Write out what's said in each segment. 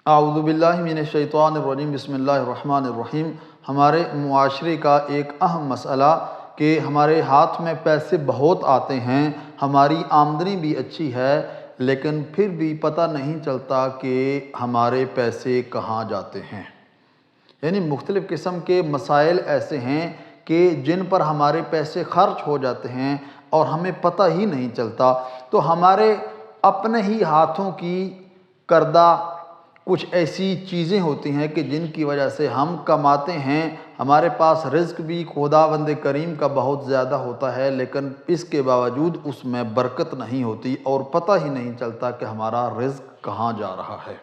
اعوذ باللہ من الشیطان الرجیم، بسم اللہ الرحمن الرحیم۔ ہمارے معاشرے کا ایک اہم مسئلہ کہ ہمارے ہاتھ میں پیسے بہت آتے ہیں، ہماری آمدنی بھی اچھی ہے، لیکن پھر بھی پتہ نہیں چلتا کہ ہمارے پیسے کہاں جاتے ہیں۔ یعنی مختلف قسم کے مسائل ایسے ہیں کہ جن پر ہمارے پیسے خرچ ہو جاتے ہیں اور ہمیں پتہ ہی نہیں چلتا۔ تو ہمارے اپنے ہی ہاتھوں کی کردہ کچھ ایسی چیزیں ہوتی ہیں کہ جن کی وجہ سے ہم کماتے ہیں، ہمارے پاس رزق بھی خداوند کریم کا بہت زیادہ ہوتا ہے، لیکن اس کے باوجود اس میں برکت نہیں ہوتی اور پتہ ہی نہیں چلتا کہ ہمارا رزق کہاں جا رہا ہے۔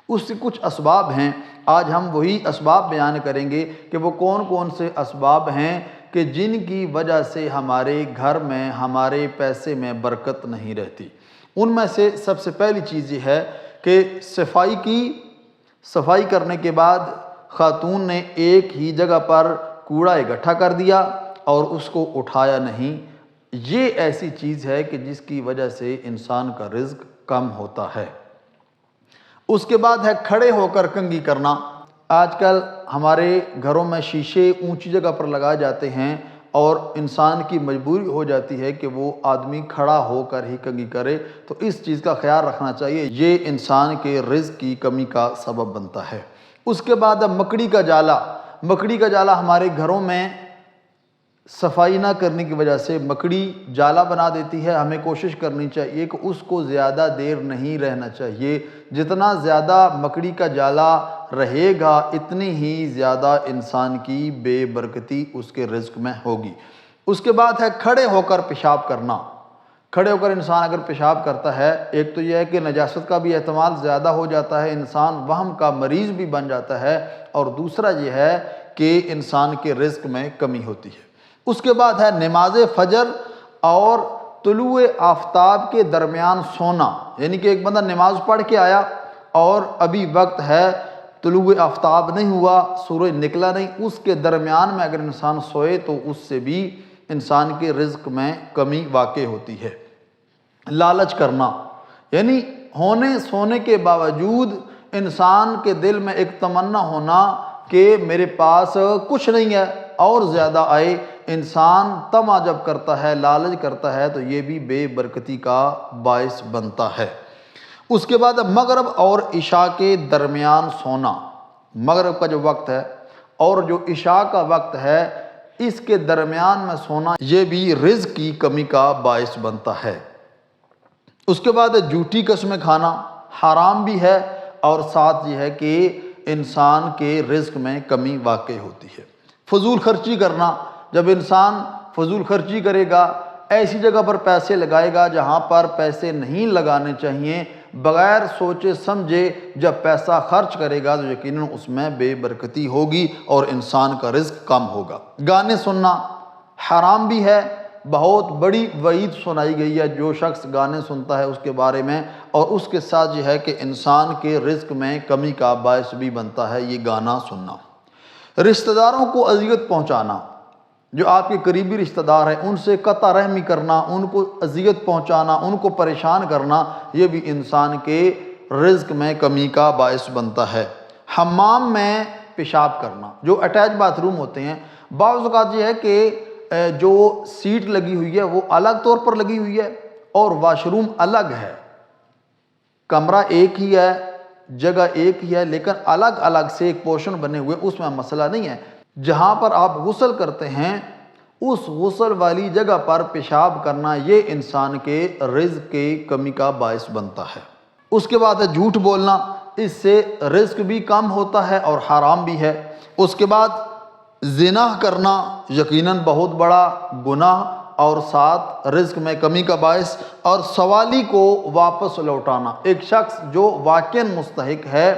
اس سے کچھ اسباب ہیں، آج ہم وہی اسباب بیان کریں گے کہ وہ کون کون سے اسباب ہیں کہ جن کی وجہ سے ہمارے گھر میں، ہمارے پیسے میں برکت نہیں رہتی۔ ان میں سے سب سے پہلی چیز یہ ہے کہ صفائی کرنے کے بعد خاتون نے ایک ہی جگہ پر کوڑا اکٹھا کر دیا اور اس کو اٹھایا نہیں۔ یہ ایسی چیز ہے کہ جس کی وجہ سے انسان کا رزق کم ہوتا ہے۔ اس کے بعد ہے کھڑے ہو کر کنگھی کرنا۔ آج کل ہمارے گھروں میں شیشے اونچی جگہ پر لگائے جاتے ہیں اور انسان کی مجبوری ہو جاتی ہے کہ وہ آدمی کھڑا ہو کر ہی کنگھی کرے، تو اس چیز کا خیال رکھنا چاہیے، یہ انسان کے رزق کی کمی کا سبب بنتا ہے۔ اس کے بعد مکڑی کا جالا۔ مکڑی کا جالا ہمارے گھروں میں صفائی نہ کرنے کی وجہ سے مکڑی جالا بنا دیتی ہے۔ ہمیں کوشش کرنی چاہیے کہ اس کو زیادہ دیر نہیں رہنا چاہیے۔ جتنا زیادہ مکڑی کا جالا رہے گا اتنی ہی زیادہ انسان کی بے برکتی اس کے رزق میں ہوگی۔ اس کے بعد ہے کھڑے ہو کر پیشاب کرنا۔ کھڑے ہو کر انسان اگر پیشاب کرتا ہے، ایک تو یہ ہے کہ نجاست کا بھی احتمال زیادہ ہو جاتا ہے، انسان وہم کا مریض بھی بن جاتا ہے، اور دوسرا یہ ہے کہ انسان کے رزق میں کمی ہوتی ہے۔ اس کے بعد ہے نماز فجر اور طلوع آفتاب کے درمیان سونا۔ یعنی کہ ایک بندہ نماز پڑھ کے آیا اور ابھی وقت ہے، طلوع آفتاب نہیں ہوا، سورج نکلا نہیں، اس کے درمیان میں اگر انسان سوئے تو اس سے بھی انسان کے رزق میں کمی واقع ہوتی ہے۔ لالچ کرنا، یعنی ہونے سونے کے باوجود انسان کے دل میں ایک تمنا ہونا کہ میرے پاس کچھ نہیں ہے اور زیادہ آئے۔ انسان طمع جب کرتا ہے، لالچ کرتا ہے، تو یہ بھی بے برکتی کا باعث بنتا ہے۔ اس کے بعد مغرب اور عشاء کے درمیان سونا۔ مغرب کا جو وقت ہے اور جو عشاء کا وقت ہے، اس کے درمیان میں سونا، یہ بھی رزق کی کمی کا باعث بنتا ہے۔ اس کے بعد جھوٹی قسمیں کھانا حرام بھی ہے، اور ساتھ یہ ہے کہ انسان کے رزق میں کمی واقع ہوتی ہے۔ فضول خرچی کرنا، جب انسان فضول خرچی کرے گا، ایسی جگہ پر پیسے لگائے گا جہاں پر پیسے نہیں لگانے چاہیے، بغیر سوچے سمجھے جب پیسہ خرچ کرے گا تو یقیناً اس میں بے برکتی ہوگی اور انسان کا رزق کم ہوگا۔ گانے سننا حرام بھی ہے، بہت بڑی وعید سنائی گئی ہے جو شخص گانے سنتا ہے اس کے بارے میں، اور اس کے ساتھ یہ ہے کہ انسان کے رزق میں کمی کا باعث بھی بنتا ہے یہ گانا سننا۔ رشتہ داروں کو اذیت پہنچانا، جو آپ کے قریبی رشتہ دار ہیں ان سے قطع رحمی کرنا، ان کو اذیت پہنچانا، ان کو پریشان کرنا، یہ بھی انسان کے رزق میں کمی کا باعث بنتا ہے۔ حمام میں پیشاب کرنا، جو اٹیچ باتھ روم ہوتے ہیں، بعض اوقات یہ ہے کہ جو سیٹ لگی ہوئی ہے وہ الگ طور پر لگی ہوئی ہے اور واش روم الگ ہے، کمرہ ایک ہی ہے، جگہ ایک ہی ہے، لیکن الگ الگ سے ایک پورشن بنے ہوئے، اس میں مسئلہ نہیں ہے۔ جہاں پر آپ غسل کرتے ہیں اس غسل والی جگہ پر پیشاب کرنا، یہ انسان کے رزق کی کمی کا باعث بنتا ہے۔ اس کے بعد ہے جھوٹ بولنا، اس سے رزق بھی کم ہوتا ہے اور حرام بھی ہے۔ اس کے بعد زنا کرنا یقیناً بہت بڑا گناہ اور ساتھ رزق میں کمی کا باعث، اور سوالی کو واپس لوٹانا۔ ایک شخص جو واقعاً مستحق ہے،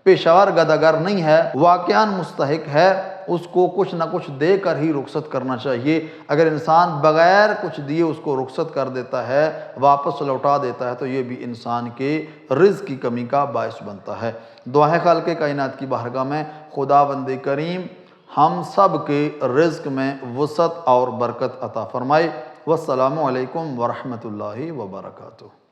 پیشہ ور گداگر نہیں ہے، واقعاً مستحق ہے، اس کو کچھ نہ کچھ دے کر ہی رخصت کرنا چاہیے۔ اگر انسان بغیر کچھ دیے اس کو رخصت کر دیتا ہے، واپس لوٹا دیتا ہے، تو یہ بھی انسان کے رزق کی کمی کا باعث بنتا ہے۔ دعا ہے خالق کائنات کی بارگاہ میں خداوند کریم ہم سب کے رزق میں وسعت اور برکت عطا فرمائے۔ والسلام علیکم ورحمۃ اللہ وبرکاتہ۔